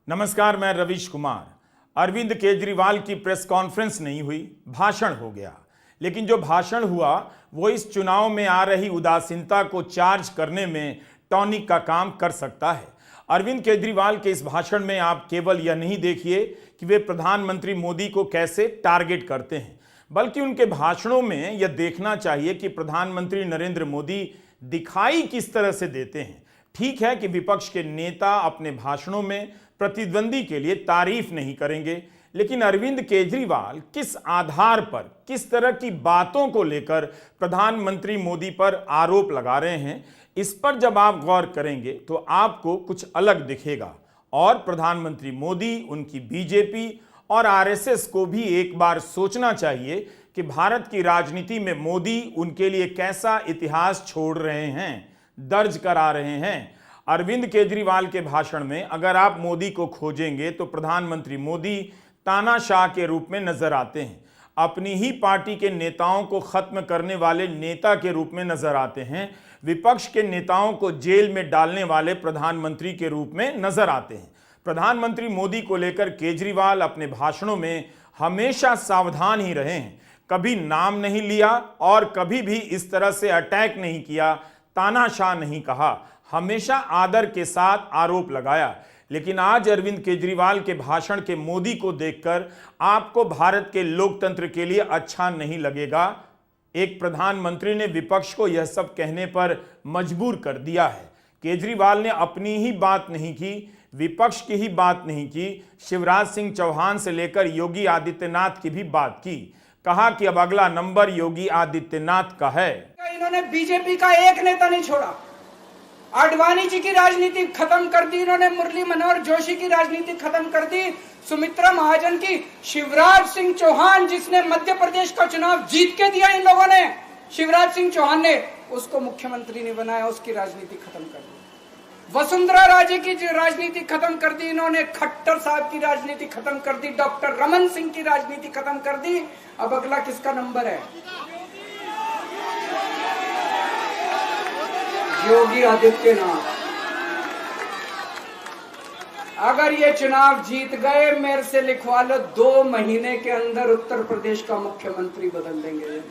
नमस्कार, मैं रवीश कुमार। अरविंद केजरीवाल की प्रेस कॉन्फ्रेंस नहीं हुई, भाषण हो गया। लेकिन जो भाषण हुआ वो इस चुनाव में आ रही उदासीनता को चार्ज करने में टॉनिक का काम कर सकता है। अरविंद केजरीवाल के इस भाषण में आप केवल यह नहीं देखिए कि वे प्रधानमंत्री मोदी को कैसे टारगेट करते हैं, बल्कि उनके भाषणों में यह देखना चाहिए कि प्रधानमंत्री नरेंद्र मोदी दिखाई किस तरह से देते हैं। ठीक है कि विपक्ष के नेता अपने भाषणों में प्रतिद्वंदी के लिए तारीफ नहीं करेंगे, लेकिन अरविंद केजरीवाल किस आधार पर, किस तरह की बातों को लेकर प्रधानमंत्री मोदी पर आरोप लगा रहे हैं, इस पर जब आप गौर करेंगे तो आपको कुछ अलग दिखेगा। और प्रधानमंत्री मोदी, उनकी बीजेपी और आरएसएस को भी एक बार सोचना चाहिए कि भारत की राजनीति में मोदी उनके लिए कैसा इतिहास छोड़ रहे हैं, दर्ज करा रहे हैं। अरविंद केजरीवाल के भाषण में अगर आप मोदी को खोजेंगे तो प्रधानमंत्री मोदी तानाशाह के रूप में नजर आते हैं, अपनी ही पार्टी के नेताओं को खत्म करने वाले नेता के रूप में नजर आते हैं, विपक्ष के नेताओं को जेल में डालने वाले प्रधानमंत्री के रूप में नजर आते हैं। प्रधानमंत्री मोदी को लेकर केजरीवाल अपने भाषणों में हमेशा सावधान ही रहे हैं, कभी नाम नहीं लिया और कभी भी इस तरह से अटैक नहीं किया, तानाशाह नहीं कहा, हमेशा आदर के साथ आरोप लगाया। लेकिन आज अरविंद केजरीवाल के भाषण के मोदी को देखकर आपको भारत के लोकतंत्र के लिए अच्छा नहीं लगेगा। एक प्रधानमंत्री ने विपक्ष को यह सब कहने पर मजबूर कर दिया है। केजरीवाल ने अपनी ही बात नहीं की, विपक्ष की ही बात नहीं की, शिवराज सिंह चौहान से लेकर योगी आदित्यनाथ की भी बात की। कहा कि अब अगला नंबर योगी आदित्यनाथ का है। इन्होंने बीजेपी का एक नेता नहीं छोड़ा, आडवाणी जी की राजनीति खत्म कर दी इन्होंने, मुरली मनोहर जोशी की राजनीति खत्म कर दी, सुमित्रा महाजन की, शिवराज सिंह चौहान जिसने मध्य प्रदेश का चुनाव जीत के दिया इन लोगों ने, शिवराज सिंह चौहान ने उसको मुख्यमंत्री नहीं बनाया, उसकी राजनीति खत्म कर दी। वसुंधरा राजे की राजनीति खत्म कर दी इन्होंने, खट्टर साहब की राजनीति खत्म कर दी, डॉक्टर रमन सिंह की राजनीति खत्म कर दी। अब अगला किसका नंबर है? योगी आदित्यनाथ। अगर ये चुनाव जीत गए, मेरे से लिखवा लो, 2 महीने के अंदर उत्तर प्रदेश का मुख्यमंत्री बदल देंगे।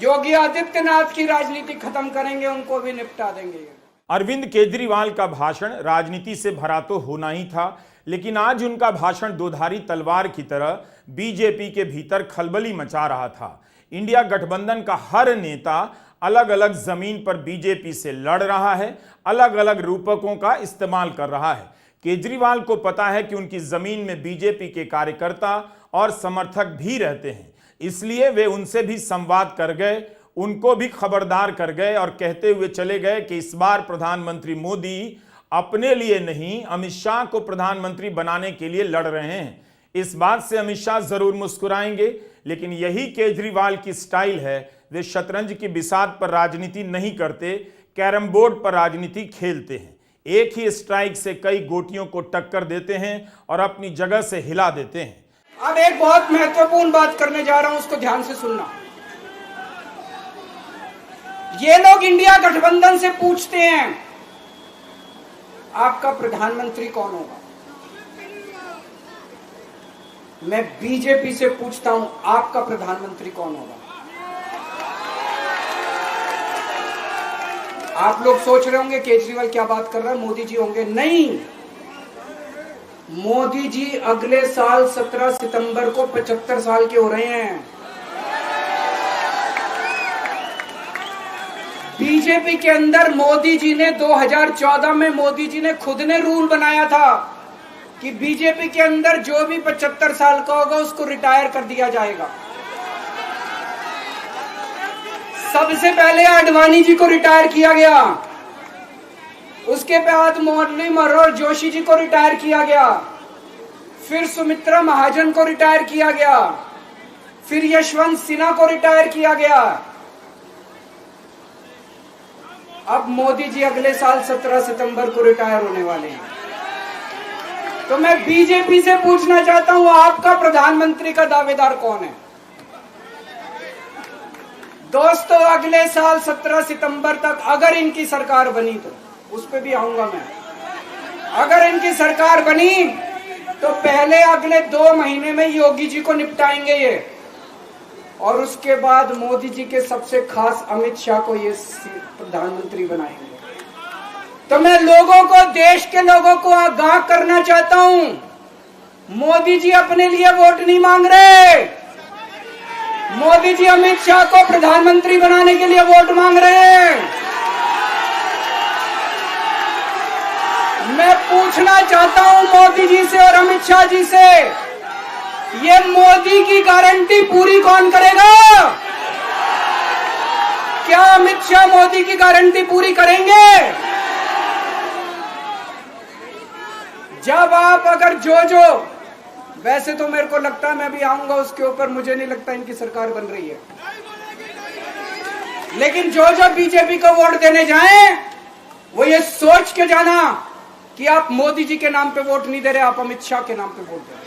योगी आदित्यनाथ की राजनीति खत्म करेंगे, उनको भी निपटा देंगे। अरविंद केजरीवाल का भाषण राजनीति से भरा तो होना ही था, लेकिन आज उनका भाषण दोधारी तलवार की तरह बीजेपी के भीतर खलबली मचा रहा था। इंडिया गठबंधन का हर नेता अलग अलग जमीन पर बीजेपी से लड़ रहा है, अलग अलग रूपकों का इस्तेमाल कर रहा है। केजरीवाल को पता है कि उनकी जमीन में बीजेपी के कार्यकर्ता और समर्थक भी रहते हैं, इसलिए वे उनसे भी संवाद कर गए, उनको भी खबरदार कर गए और कहते हुए चले गए कि इस बार प्रधानमंत्री मोदी अपने लिए नहीं, अमित शाह को प्रधानमंत्री बनाने के लिए लड़ रहे हैं। इस बात से अमित शाह जरूर मुस्कुराएंगे, लेकिन यही केजरीवाल की स्टाइल है। वे शतरंज की बिसात पर राजनीति नहीं करते, कैरम बोर्ड पर राजनीति खेलते हैं। एक ही स्ट्राइक से कई गोटियों को टक्कर देते हैं और अपनी जगह से हिला देते हैं। अब एक बहुत महत्वपूर्ण बात करने जा रहा हूं, उसको ध्यान से सुनना। ये लोग इंडिया गठबंधन से पूछते हैं आपका प्रधानमंत्री कौन होगा। मैं बीजेपी से पूछता हूं आपका प्रधानमंत्री कौन होगा। आप लोग सोच रहे होंगे केजरीवाल क्या बात कर रहा है, मोदी जी होंगे। नहीं, मोदी जी अगले साल 17 सितंबर को 75 साल के हो रहे हैं। बीजेपी के अंदर मोदी जी ने 2014 में मोदी जी ने खुद ने रूल बनाया था कि बीजेपी के अंदर जो भी 75 साल का होगा उसको रिटायर कर दिया जाएगा। सबसे पहले आडवाणी जी को रिटायर किया गया, उसके बाद मुरली मनोहर जोशी जी को रिटायर किया गया, फिर सुमित्रा महाजन को रिटायर किया गया, फिर यशवंत सिन्हा को रिटायर किया गया। अब मोदी जी अगले साल 17 सितंबर को रिटायर होने वाले हैं। तो मैं बीजेपी से पूछना चाहता हूं आपका प्रधानमंत्री का दावेदार कौन है? दोस्तों, अगले साल 17 सितंबर तक अगर इनकी सरकार बनी तो उस पर भी आऊंगा मैं। अगर इनकी सरकार बनी तो पहले अगले 2 महीने में योगी जी को निपटाएंगे ये, और उसके बाद मोदी जी के सबसे खास अमित शाह को ये प्रधानमंत्री बनाएंगे। तो मैं लोगों को, देश के लोगों को आगाह करना चाहता हूं, मोदी जी अपने लिए वोट नहीं मांग रहे, मोदी जी अमित शाह को प्रधानमंत्री बनाने के लिए वोट मांग रहे हैं। मैं पूछना चाहता हूं मोदी जी से और अमित शाह जी से, ये मोदी की गारंटी पूरी कौन करेगा? क्या अमित शाह मोदी की गारंटी पूरी करेंगे? जब आप अगर जो वैसे तो मेरे को लगता है, मैं भी आऊंगा उसके ऊपर, मुझे नहीं लगता इनकी सरकार बन रही है, लेकिन जो बीजेपी को वोट देने जाएं वो ये सोच के जाना कि आप मोदी जी के नाम पे वोट नहीं दे रहे, आप अमित शाह के नाम पे वोट दे रहे।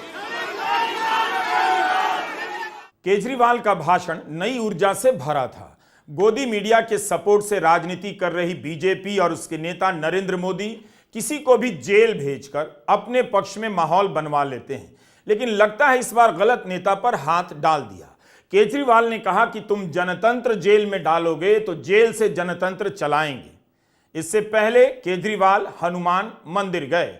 केजरीवाल का भाषण नई ऊर्जा से भरा था। गोदी मीडिया के सपोर्ट से राजनीति कर रही बीजेपी और उसके नेता नरेंद्र मोदी किसी को भी जेल भेजकर अपने पक्ष में माहौल बनवा लेते हैं, लेकिन लगता है इस बार गलत नेता पर हाथ डाल दिया। केजरीवाल ने कहा कि तुम जनतंत्र जेल में डालोगे तो जेल से जनतंत्र चलाएंगे। इससे पहले केजरीवाल हनुमान मंदिर गए।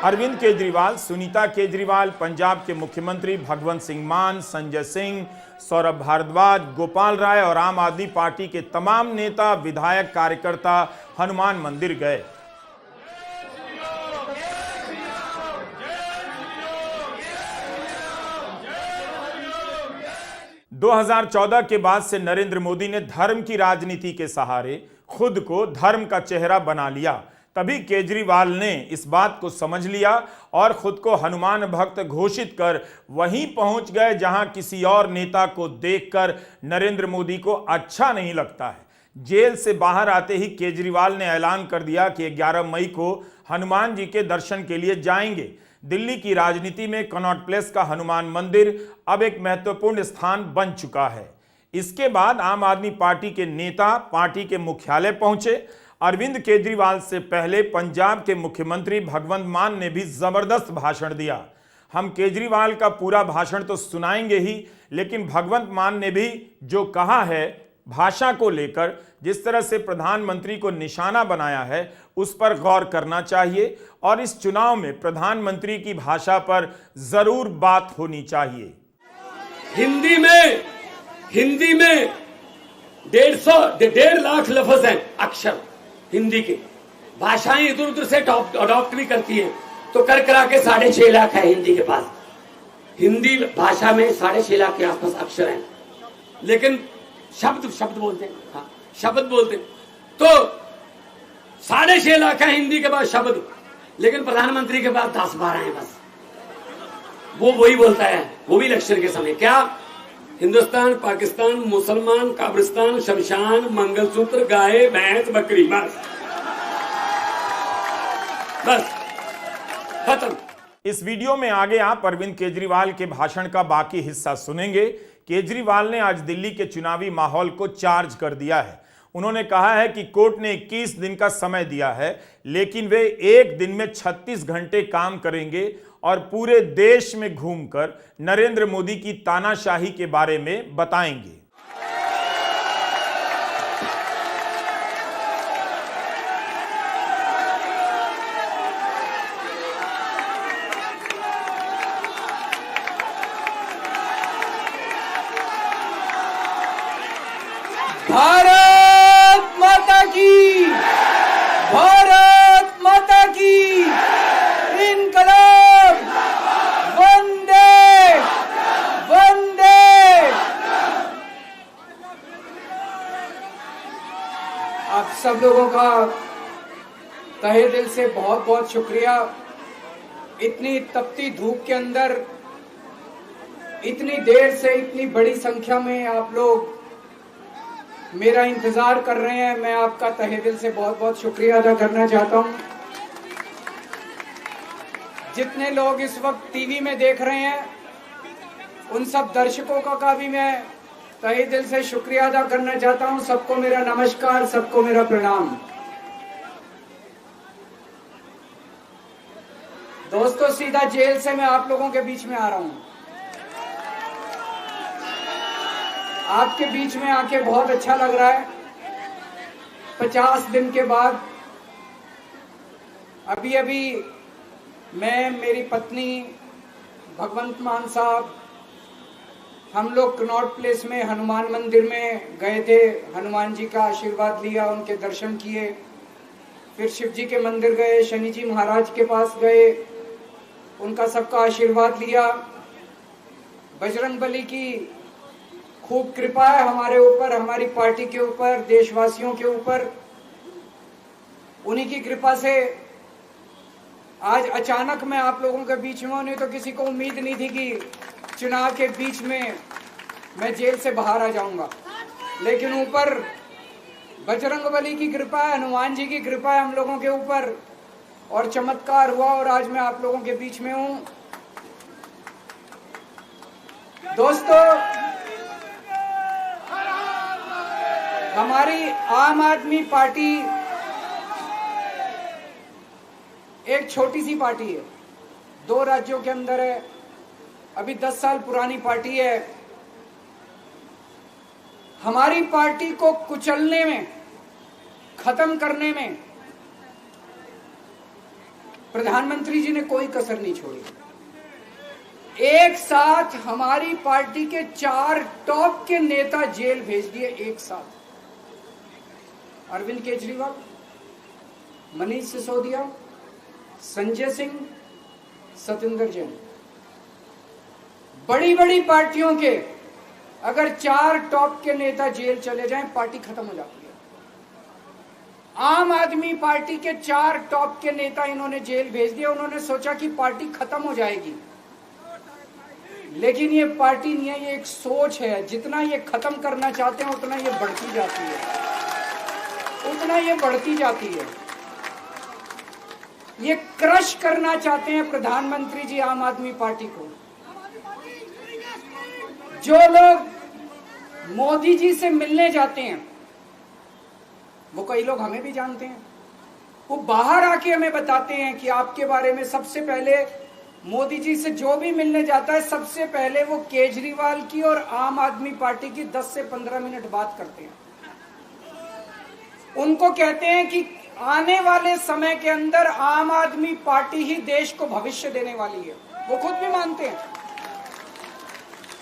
अरविंद केजरीवाल, सुनीता केजरीवाल, पंजाब के मुख्यमंत्री भगवंत सिंह मान, संजय सिंह, सौरभ भारद्वाज, गोपाल राय और आम आदमी पार्टी के तमाम नेता, विधायक, कार्यकर्ता हनुमान मंदिर गए। दो 2014 के बाद से नरेंद्र मोदी ने धर्म की राजनीति के सहारे खुद को धर्म का चेहरा बना लिया। तभी केजरीवाल ने इस बात को समझ लिया और खुद को हनुमान भक्त घोषित कर वहीं पहुंच गए जहां किसी और नेता को देखकर नरेंद्र मोदी को अच्छा नहीं लगता है। जेल से बाहर आते ही केजरीवाल ने ऐलान कर दिया कि 11 मई को हनुमान जी के दर्शन के लिए जाएंगे। दिल्ली की राजनीति में कनॉट प्लेस का हनुमान मंदिर अब एक महत्वपूर्ण स्थान बन चुका है। इसके बाद आम आदमी पार्टी के नेता पार्टी के मुख्यालय पहुंचे। अरविंद केजरीवाल से पहले पंजाब के मुख्यमंत्री भगवंत मान ने भी जबरदस्त भाषण दिया। हम केजरीवाल का पूरा भाषण तो सुनाएंगे ही, लेकिन भगवंत मान ने भी जो कहा है भाषा को लेकर, जिस तरह से प्रधानमंत्री को निशाना बनाया है, उस पर गौर करना चाहिए और इस चुनाव में प्रधानमंत्री की भाषा पर जरूर बात होनी चाहिए। हिंदी में 1.5 लाख लफ्ज हैं, अक्षर हिंदी के। भाषाएं इधर उधर से अडॉप्ट भी करती हैं, तो कर करा के 6.5 लाख है हिंदी के पास। हिंदी भाषा में 6.5 लाख के आसपास अक्षर हैं, लेकिन शब्द बोलते हैं, हाँ शब्द बोलते हैं, तो 6.5 लाख है हिंदी के पास शब्द, लेकिन प्रधानमंत्री के पास 10-12 हैं बस। वो वही बोलता है, वो भी इलेक्शन के समय, क्या हिंदुस्तान, पाकिस्तान, मुसलमान, कब्रिस्तान, शमशान, मंगलसूत्र, गाय, भैंस, बकरी, बस खत्म। इस वीडियो में आगे आप अरविंद केजरीवाल के भाषण का बाकी हिस्सा सुनेंगे। केजरीवाल ने आज दिल्ली के चुनावी माहौल को चार्ज कर दिया है। उन्होंने कहा है कि कोर्ट ने 21 दिन का समय दिया है, लेकिन वे एक दिन में 36 घंटे काम करेंगे और पूरे देश में घूमकर नरेंद्र मोदी की तानाशाही के बारे में बताएंगे। भारत माता की, भारत माता की, इनकलाब, वंदे वंदे। आप सब लोगों का तहे दिल से बहुत बहुत शुक्रिया। इतनी तपती धूप के अंदर इतनी देर से इतनी बड़ी संख्या में आप लोग मेरा इंतजार कर रहे हैं। मैं आपका तहे दिल से बहुत बहुत शुक्रिया अदा करना चाहता हूं। जितने लोग इस वक्त टीवी में देख रहे हैं, उन सब दर्शकों का भी मैं तहे दिल से शुक्रिया अदा करना चाहता हूं। सबको मेरा नमस्कार, सबको मेरा प्रणाम। दोस्तों, सीधा जेल से मैं आप लोगों के बीच में आ रहा हूं। आपके बीच में आके बहुत अच्छा लग रहा है। 50 दिन के बाद अभी मैं, मेरी पत्नी भगवंत मान साहब, हम लोग कनॉट प्लेस में हनुमान मंदिर में गए थे। हनुमान जी का आशीर्वाद लिया, उनके दर्शन किए। फिर शिव जी के मंदिर गए, शनि जी महाराज के पास गए, उनका सबका आशीर्वाद लिया। बजरंग बली की खूब कृपा है हमारे ऊपर, हमारी पार्टी के ऊपर, देशवासियों के ऊपर। उन्हीं की कृपा से आज अचानक मैं आप लोगों के बीच में हूं। नहीं तो किसी को उम्मीद नहीं थी कि चुनाव के बीच में मैं जेल से बाहर आ जाऊंगा, लेकिन ऊपर बजरंग बली की कृपा है, हनुमान जी की कृपा है हम लोगों के ऊपर, और चमत्कार हुआ और आज मैं आप लोगों के बीच में हूं। दोस्तों, हमारी आम आदमी पार्टी एक छोटी सी पार्टी है, 2 राज्यों के अंदर है, अभी 10 साल पुरानी पार्टी है। हमारी पार्टी को कुचलने में, खत्म करने में प्रधानमंत्री जी ने कोई कसर नहीं छोड़ी। एक साथ हमारी पार्टी के 4 टॉप के नेता जेल भेज दिए एक साथ। अरविंद केजरीवाल, मनीष सिसोदिया, संजय सिंह, सतिंदर जैन। बड़ी बड़ी पार्टियों के अगर 4 टॉप के नेता जेल चले जाएं, पार्टी खत्म हो जाती है। आम आदमी पार्टी के 4 टॉप के नेता इन्होंने जेल भेज दिया। उन्होंने सोचा कि पार्टी खत्म हो जाएगी, लेकिन ये पार्टी नहीं है, ये एक सोच है। जितना ये खत्म करना चाहते हैं उतना ये बढ़ती जाती है, उतना ये बढ़ती जाती है। ये क्रश करना चाहते हैं प्रधानमंत्री जी आम आदमी पार्टी को। जो लोग मोदी जी से मिलने जाते हैं, वो कई लोग हमें भी जानते हैं, वो बाहर आके हमें बताते हैं कि आपके बारे में सबसे पहले मोदी जी से जो भी मिलने जाता है, सबसे पहले वो केजरीवाल की और आम आदमी पार्टी की 10 से 15 मिनट बात करते हैं। उनको कहते हैं कि आने वाले समय के अंदर आम आदमी पार्टी ही देश को भविष्य देने वाली है। वो खुद भी मानते हैं।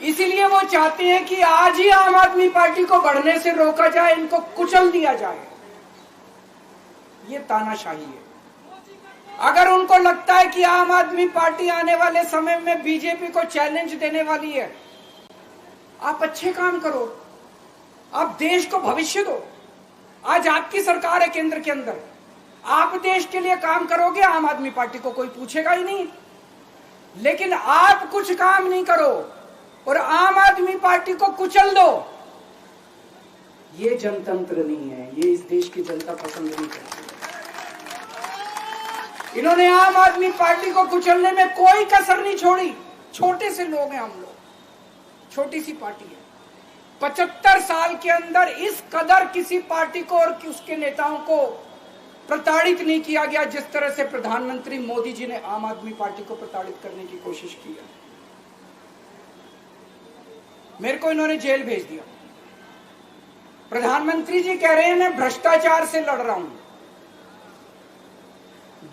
इसीलिए वो चाहते हैं कि आज ही आम आदमी पार्टी को बढ़ने से रोका जाए, इनको कुचल दिया जाए। ये तानाशाही है। अगर उनको लगता है कि आम आदमी पार्टी आने वाले समय में बीजेपी को चैलेंज देने वाली है, आप अच्छे काम करो, आप देश को भविष्य दो। आज आपकी सरकार है केंद्र के अंदर, आप देश के लिए काम करोगे, आम आदमी पार्टी को कोई पूछेगा ही नहीं। लेकिन आप कुछ काम नहीं करो और आम आदमी पार्टी को कुचल दो, ये जनतंत्र नहीं है, ये इस देश की जनता पसंद नहीं करती। इन्होंने आम आदमी पार्टी को कुचलने में कोई कसर नहीं छोड़ी। छोटे से लोग हैं हम लोग, छोटी सी पार्टी है। 75 साल के अंदर इस कदर किसी पार्टी को और उसके नेताओं को प्रताड़ित नहीं किया गया जिस तरह से प्रधानमंत्री मोदी जी ने आम आदमी पार्टी को प्रताड़ित करने की कोशिश की है। मेरे को इन्होंने जेल भेज दिया। प्रधानमंत्री जी कह रहे हैं मैं भ्रष्टाचार से लड़ रहा हूं।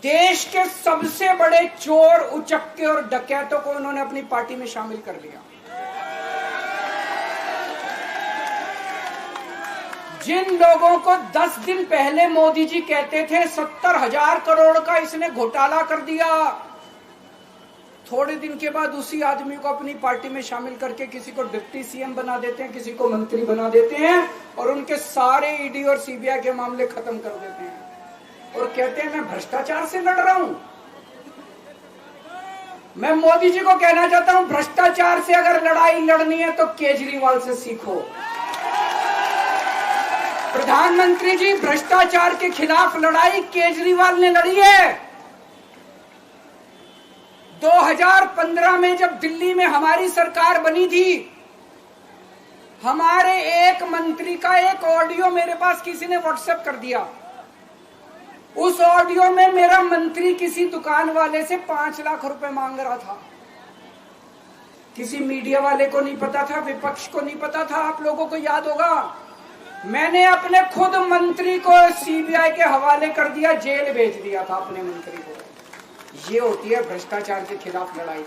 देश के सबसे बड़े चोर, उचक्के और डकैतों को उन्होंने अपनी पार्टी में शामिल कर लिया। जिन लोगों को 10 दिन पहले मोदी जी कहते थे 70,000 करोड़ का इसने घोटाला कर दिया, थोड़े दिन के बाद उसी आदमी को अपनी पार्टी में शामिल करके किसी को डिप्टी सीएम बना देते हैं, किसी को मंत्री बना देते हैं और उनके सारे ईडी और सीबीआई के मामले खत्म कर देते हैं और कहते हैं मैं भ्रष्टाचार से लड़ रहा हूं। मैं मोदी जी को कहना चाहता हूं, भ्रष्टाचार से अगर लड़ाई लड़नी है तो केजरीवाल से सीखो। प्रधानमंत्री जी, भ्रष्टाचार के खिलाफ लड़ाई केजरीवाल ने लड़ी है। 2015 में जब दिल्ली में हमारी सरकार बनी थी हमारे एक मंत्री का एक ऑडियो मेरे पास किसी ने व्हाट्सएप कर दिया। उस ऑडियो में मेरा मंत्री किसी दुकान वाले से 5 लाख रुपए मांग रहा था। किसी मीडिया वाले को नहीं पता था, विपक्ष को नहीं पता था। आप लोगों को याद होगा, मैंने अपने खुद मंत्री को सीबीआई के हवाले कर दिया, जेल भेज दिया था अपने मंत्री को। ये होती है भ्रष्टाचार के खिलाफ लड़ाई।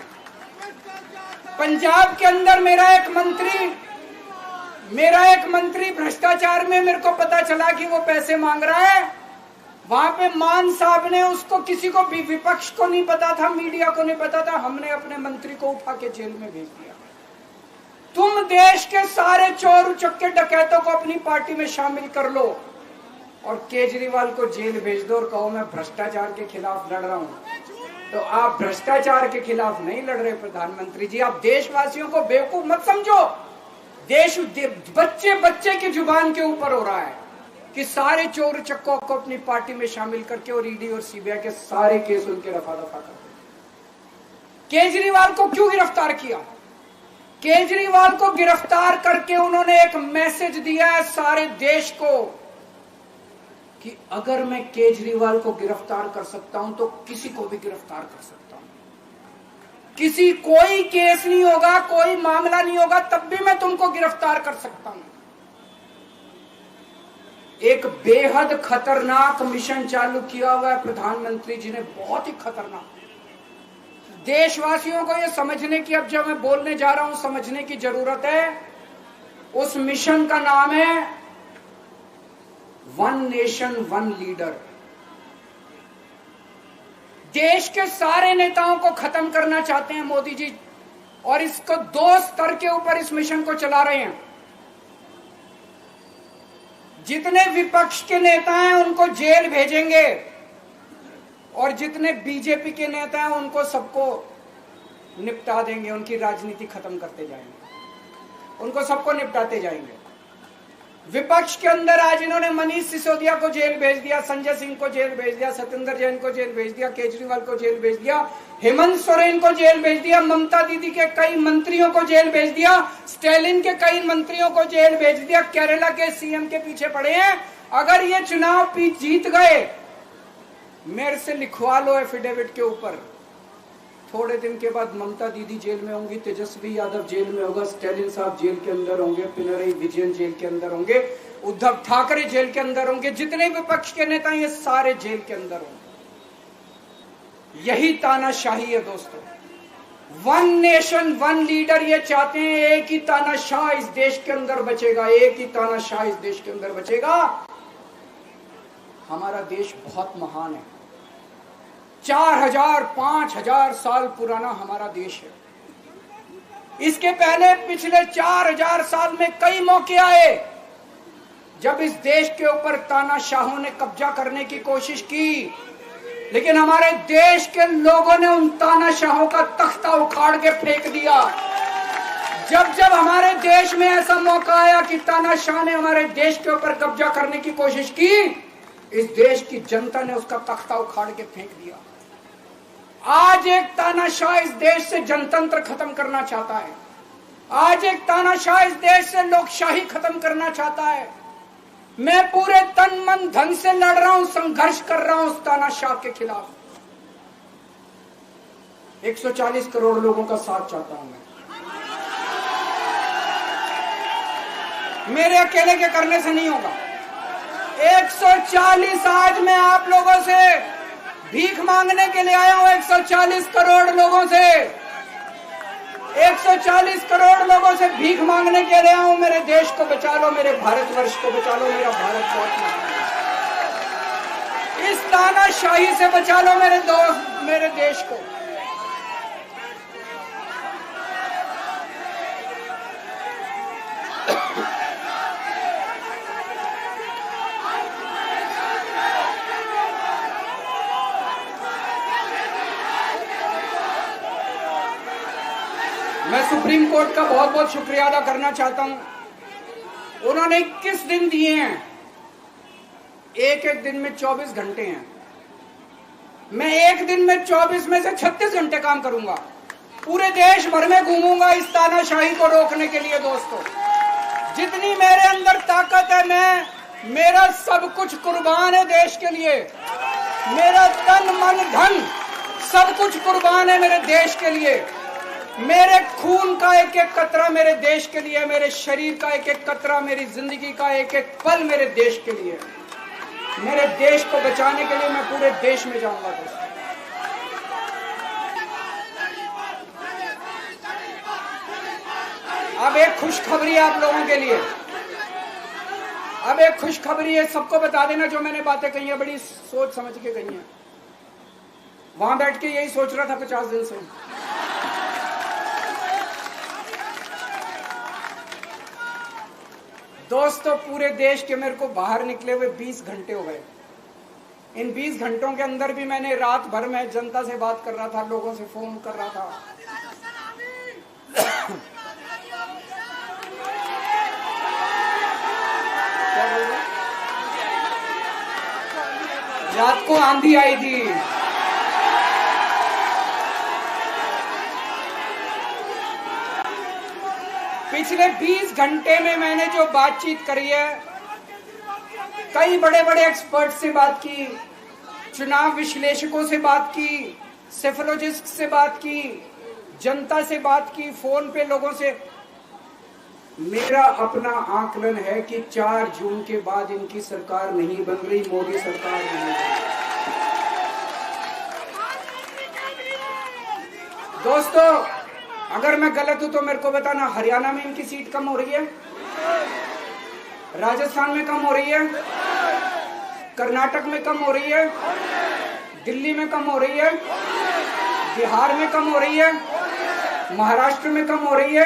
पंजाब के अंदर मेरा एक मंत्री भ्रष्टाचार में, मेरे को पता चला कि वो पैसे मांग रहा है। वहां पे मान साहब ने उसको, किसी को भी, विपक्ष को नहीं पता था, मीडिया को नहीं पता था, हमने अपने मंत्री को उठा के जेल में भेज दिया। तुम देश के सारे चोर उचक्के डकैतों को अपनी पार्टी में शामिल कर लो और केजरीवाल को जेल भेज दो और कहो मैं भ्रष्टाचार के खिलाफ लड़ रहा हूं। तो आप भ्रष्टाचार के खिलाफ नहीं लड़ रहे प्रधानमंत्री जी। आप देशवासियों को बेवकूफ मत समझो। देश बच्चे बच्चे की जुबान के ऊपर हो रहा है कि सारे चोर चक्कों को अपनी पार्टी में शामिल करके और ईडी और सीबीआई के सारे केस उनके रफा दफा कर। केजरीवाल को क्यों गिरफ्तार किया? केजरीवाल को गिरफ्तार करके उन्होंने एक मैसेज दिया है सारे देश को कि अगर मैं केजरीवाल को गिरफ्तार कर सकता हूं तो किसी को भी गिरफ्तार कर सकता हूं। कोई केस नहीं होगा, कोई मामला नहीं होगा, तब भी मैं तुमको गिरफ्तार कर सकता हूं। एक बेहद खतरनाक मिशन चालू किया हुआ है प्रधानमंत्री जी ने, बहुत ही खतरनाक। देशवासियों को यह समझने की, अब जब मैं बोलने जा रहा हूं, समझने की जरूरत है। उस मिशन का नाम है वन नेशन वन लीडर। देश के सारे नेताओं को खत्म करना चाहते हैं मोदी जी, और इसको 2 स्तर के ऊपर इस मिशन को चला रहे हैं। जितने विपक्ष के नेता हैं उनको जेल भेजेंगे और जितने बीजेपी के नेता हैं उनको सबको निपटा देंगे, उनकी राजनीति खत्म करते जाएंगे, उनको सबको निपटाते जाएंगे। विपक्ष के अंदर आज इन्होंने मनीष सिसोदिया को जेल भेज दिया, संजय सिंह को जेल भेज दिया, सत्येंद्र जैन को जेल भेज दिया, केजरीवाल को जेल भेज दिया, हेमंत सोरेन को जेल भेज दिया, ममता दीदी के कई मंत्रियों को जेल भेज दिया, स्टालिन के कई मंत्रियों को जेल भेज दिया, केरला के सीएम के पीछे पड़े हैं। अगर ये चुनाव जीत गए, मेरे से लिखवा लो एफिडेविट के ऊपर, थोड़े दिन के बाद ममता दीदी जेल में होंगी, तेजस्वी यादव जेल में होगा, स्टालिन साहब जेल के अंदर होंगे, पिनरई विजयन जेल के अंदर होंगे, उद्धव ठाकरे जेल के अंदर होंगे, जितने विपक्ष के नेता ये सारे जेल के अंदर होंगे। यही तानाशाही है दोस्तों। वन नेशन वन लीडर ये चाहते हैं, एक ही तानाशाह इस देश के अंदर बचेगा, एक ही तानाशाह इस देश के अंदर बचेगा। हमारा देश बहुत महान है, 4000 5000 साल पुराना हमारा देश है। इसके पहले पिछले 4000 साल में कई मौके आए जब इस देश के ऊपर तानाशाहों ने कब्जा करने की कोशिश की, लेकिन हमारे देश के लोगों ने उन तानाशाहों का तख्ता उखाड़ के फेंक दिया। जब जब हमारे देश में ऐसा मौका आया कि तानाशाह ने हमारे देश के ऊपर कब्जा करने की कोशिश की, इस देश की जनता ने उसका तख्ता उखाड़ के फेंक दिया। आज एक तानाशाह इस देश से जनतंत्र खत्म करना चाहता है, आज एक तानाशाह इस देश से लोकशाही खत्म करना चाहता है। मैं पूरे तन मन धन से लड़ रहा हूं, संघर्ष कर रहा हूं उस तानाशाह के खिलाफ। 140 करोड़ लोगों का साथ चाहता हूं मैं। मेरे अकेले के करने से नहीं होगा। 140 आज मैं आप लोगों से भीख मांगने के लिए आया हूं, 140 करोड़ लोगों से, 140 करोड़ लोगों से भीख मांगने के लिए आया हूं। मेरे देश को बचा लो, मेरे भारतवर्ष को बचा लो, मेरा भारत बहुत महान है। इस तानाशाही से बचा लो मेरे दोस्त, मेरे देश को। मैं सुप्रीम कोर्ट का बहुत बहुत शुक्रिया अदा करना चाहता हूं। उन्होंने 21 दिन दिए हैं, एक एक दिन में 24 घंटे हैं। मैं एक दिन में 24 में से 36 घंटे काम करूंगा, पूरे देश भर में घूमूंगा इस तानाशाही को रोकने के लिए। दोस्तों, जितनी मेरे अंदर ताकत है, मेरा सब कुछ कुर्बान है देश के लिए। मेरा तन मन धन सब कुछ कुर्बान है मेरे देश के लिए। मेरे खून का एक एक कतरा मेरे देश के लिए, मेरे शरीर का एक एक कतरा, मेरी जिंदगी का एक एक पल मेरे देश के लिए। मेरे देश को बचाने के लिए मैं पूरे देश में जाऊंगा दोस्तों। अब एक खुशखबरी है आप लोगों के लिए, अब एक खुशखबरी है। सबको बता देना जो मैंने बातें कही है बड़ी सोच समझ के कही है। वहां बैठ के यही सोच रहा था 50 दिन से। दोस्तों पूरे देश के मेरे को बाहर निकले हुए 20 घंटे हो गए। इन 20 घंटों के अंदर भी मैंने रात भर में जनता से बात कर रहा था, लोगों से फोन कर रहा था। क्या बोल रहे? रात को आंधी आई थी। पिछले 20 घंटे में मैंने जो बातचीत करी है, कई बड़े बड़े एक्सपर्ट से बात की, चुनाव विश्लेषकों से बात की, सेफोलॉजिस्ट से बात की, जनता से बात की, फोन पे लोगों से। मेरा अपना आकलन है कि 4 जून के बाद इनकी सरकार नहीं बन रही, मोदी सरकार नहीं बन रही। दोस्तों अगर मैं गलत हूं तो मेरे को बताना। हरियाणा में इनकी सीट कम हो रही है, राजस्थान में कम हो रही है, कर्नाटक में कम हो रही है, दिल्ली में कम हो रही है, बिहार में कम हो रही है, महाराष्ट्र में कम हो रही है,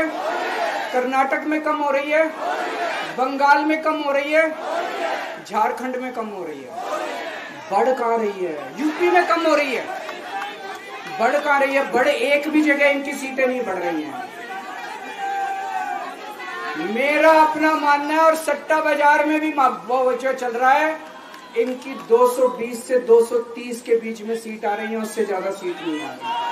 कर्नाटक में कम हो रही है, बंगाल में कम हो रही है, झारखंड में कम हो रही है। बढ़ कहां रही है? यूपी में कम हो रही है, बढ़ कहां रही है? बड़े एक भी जगह इनकी सीटें नहीं बढ़ रही हैं। मेरा अपना मानना है, और सट्टा बाजार में भी जो चल रहा है, इनकी 220 से 230 के बीच में सीट आ रही है, उससे ज्यादा सीट नहीं आ रही।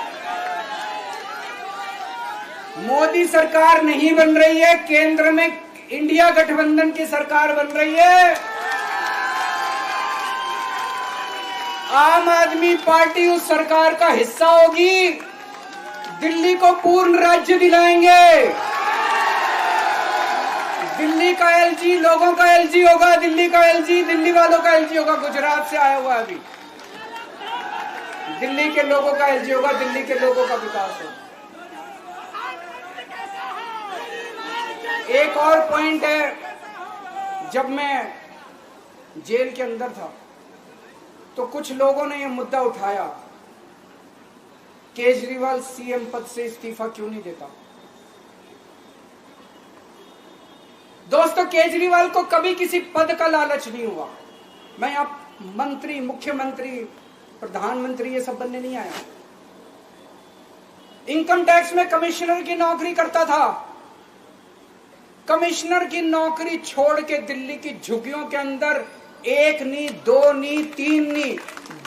मोदी सरकार नहीं बन रही है, केंद्र में इंडिया गठबंधन की सरकार बन रही है। आम आदमी पार्टी उस सरकार का हिस्सा होगी। दिल्ली को पूर्ण राज्य दिलाएंगे। दिल्ली का एलजी लोगों का एलजी होगा, दिल्ली का एलजी दिल्ली वालों का एलजी होगा। गुजरात से आया हुआ है अभी। दिल्ली के लोगों का एलजी होगा, दिल्ली के लोगों का विकास होगा। एक और पॉइंट है, जब मैं जेल के अंदर था तो कुछ लोगों ने यह मुद्दा उठाया, केजरीवाल सीएम पद से इस्तीफा क्यों नहीं देता। दोस्तों केजरीवाल को कभी किसी पद का लालच नहीं हुआ। मैं आप मंत्री, मुख्यमंत्री, प्रधानमंत्री ये सब बनने नहीं आया। इनकम टैक्स में कमिश्नर की नौकरी करता था। कमिश्नर की नौकरी छोड़ के दिल्ली की झुग्गियों के अंदर 1 नहीं, 2 नहीं, 3 नहीं,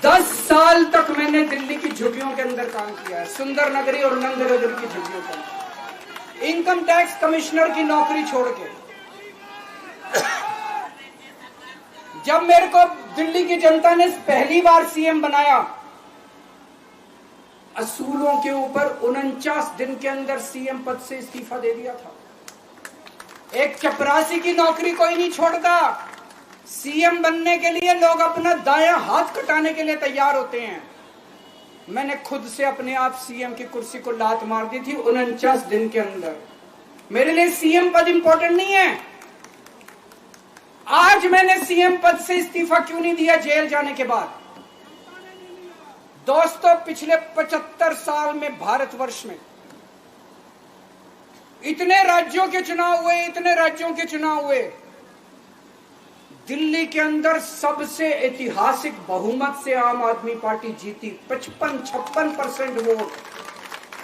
10 साल तक मैंने दिल्ली की झुग्गियों के अंदर काम किया है। सुंदर नगरी और नंद नगर की झुग्गियों के अंदर इनकम टैक्स कमिश्नर की नौकरी छोड़ के। जब मेरे को दिल्ली की जनता ने पहली बार सीएम बनाया, असूलों के ऊपर 49 दिन के अंदर सीएम पद से इस्तीफा दे दिया था। एक चपरासी की नौकरी कोई नहीं छोड़ता। सीएम बनने के लिए लोग अपना दायां हाथ कटाने के लिए तैयार होते हैं। मैंने खुद से अपने आप सीएम की कुर्सी को लात मार दी थी 49 दिन के अंदर। मेरे लिए सीएम पद इंपॉर्टेंट नहीं है। आज मैंने सीएम पद से इस्तीफा क्यों नहीं दिया जेल जाने के बाद? दोस्तों पिछले 75 साल में भारतवर्ष में इतने राज्यों के चुनाव हुए, इतने राज्यों के चुनाव हुए, दिल्ली के अंदर सबसे ऐतिहासिक बहुमत से आम आदमी पार्टी जीती। 55-56% वोट,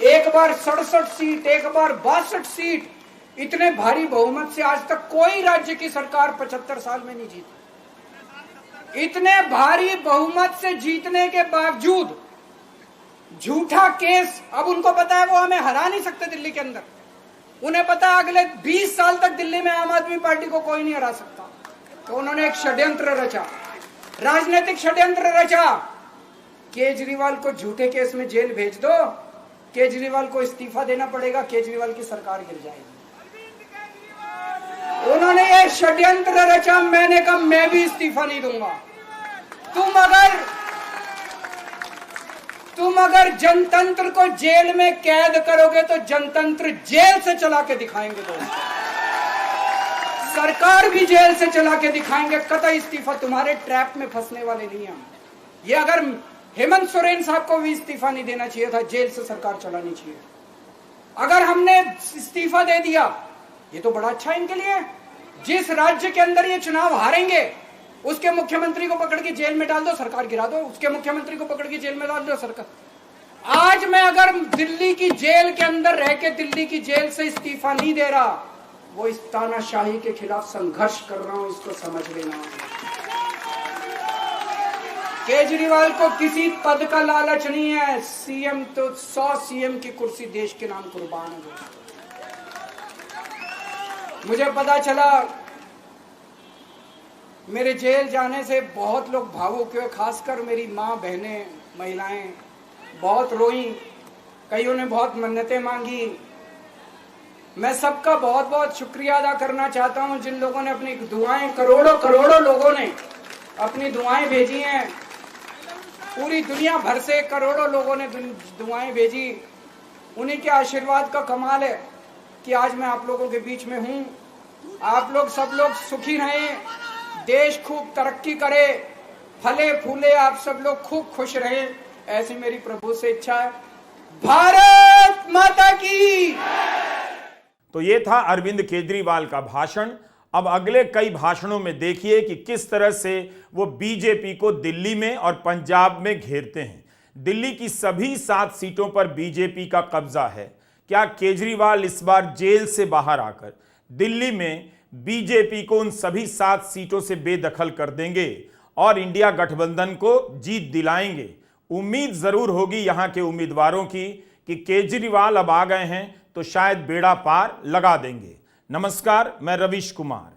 एक बार 67 सीट, एक बार 62 सीट। इतने भारी बहुमत से आज तक कोई राज्य की सरकार 75 साल में नहीं जीती। इतने भारी बहुमत से जीतने के बावजूद झूठा केस, अब उनको पता है वो हमें हरा नहीं सकते दिल्ली के अंदर। उन्हें पता है अगले 20 साल तक दिल्ली में आम आदमी पार्टी को कोई नहीं हरा सकता। तो उन्होंने एक षड्यंत्र रचा, राजनीतिक षड्यंत्र रचा। केजरीवाल को झूठे केस में जेल भेज दो, केजरीवाल को इस्तीफा देना पड़ेगा, केजरीवाल की सरकार गिर जाएगी। उन्होंने ये षड्यंत्र रचा। मैंने कहा मैं भी इस्तीफा नहीं दूंगा। तुम अगर जनतंत्र को जेल में कैद करोगे तो जनतंत्र जेल से चला के दिखाएंगे। दोस्तों, सरकार भी जेल से चला के दिखाएंगे। कतई इस्तीफा, तुम्हारे ट्रैप में फंसने वाले नहीं हम। ये अगर हेमंत सोरेन साहब को भी इस्तीफा नहीं देना चाहिए था, जेल से सरकार चलानी चाहिए। अगर हमने इस्तीफा दे दिया, ये तो बड़ा अच्छा इनके लिए। जिस राज्य के अंदर ये चुनाव हारेंगे उसके मुख्यमंत्री को पकड़ के जेल में डाल दो, सरकार गिरा दो। उसके मुख्यमंत्री को पकड़ के जेल में डाल दो, सरकार। आज मैं अगर दिल्ली की जेल के अंदर रह के दिल्ली की जेल से इस्तीफा नहीं दे रहा, वो इस तानाशाही के खिलाफ संघर्ष कर रहा हूं, इसको समझ लेना। केजरीवाल को किसी पद का लालच नहीं है। सीएम तो 100 सीएम की कुर्सी देश के नाम कुर्बान है। मुझे पता चला, मेरे जेल जाने से बहुत लोग भावुक हुए, खासकर मेरी माँ, बहनें, महिलाएं बहुत रोई। कईयों ने बहुत मन्नतें मांगी। मैं सबका बहुत बहुत शुक्रिया अदा करना चाहता हूं, जिन लोगों ने अपनी दुआएं, करोड़ों लोगों ने अपनी दुआएं भेजी हैं। पूरी दुनिया भर से करोड़ों लोगों ने दुआएं भेजी। उन्हीं के आशीर्वाद का कमाल है कि आज मैं आप लोगों के बीच में हूं। आप लोग सब लोग सुखी रहें, देश खूब तरक्की करे, फले फूले, आप सब लोग खूब खुश रहें, ऐसी मेरी प्रभु से इच्छा है। भारत माता की। तो ये था अरविंद केजरीवाल का भाषण। अब अगले कई भाषणों में देखिए कि किस तरह से वो बीजेपी को दिल्ली में और पंजाब में घेरते हैं। दिल्ली की सभी 7 सीटों पर बीजेपी का कब्जा है। क्या केजरीवाल इस बार जेल से बाहर आकर दिल्ली में बीजेपी को उन सभी 7 सीटों से बेदखल कर देंगे और इंडिया गठबंधन को जीत दिलाएंगे? उम्मीद जरूर होगी यहां के उम्मीदवारों की कि केजरीवाल अब आ गए हैं तो शायद बेड़ा पार लगा देंगे। नमस्कार, मैं रवीश कुमार।